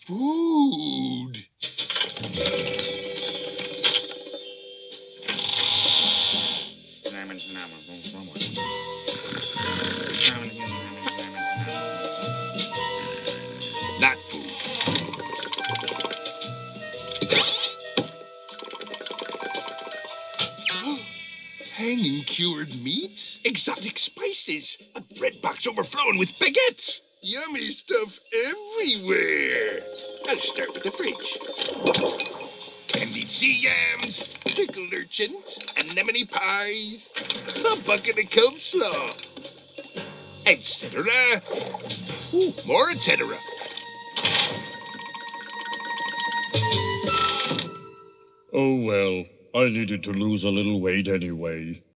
Food. Not food. Hanging cured meats, exotic spices, a bread box overflowing with baguettes. Yummy stuff everywhere. I'll start with the fridge. Candied sea yams, pickled urchins, anemone pies, a bucket of coleslaw, etc. Ooh, more etc. Oh well, I needed to lose a little weight anyway.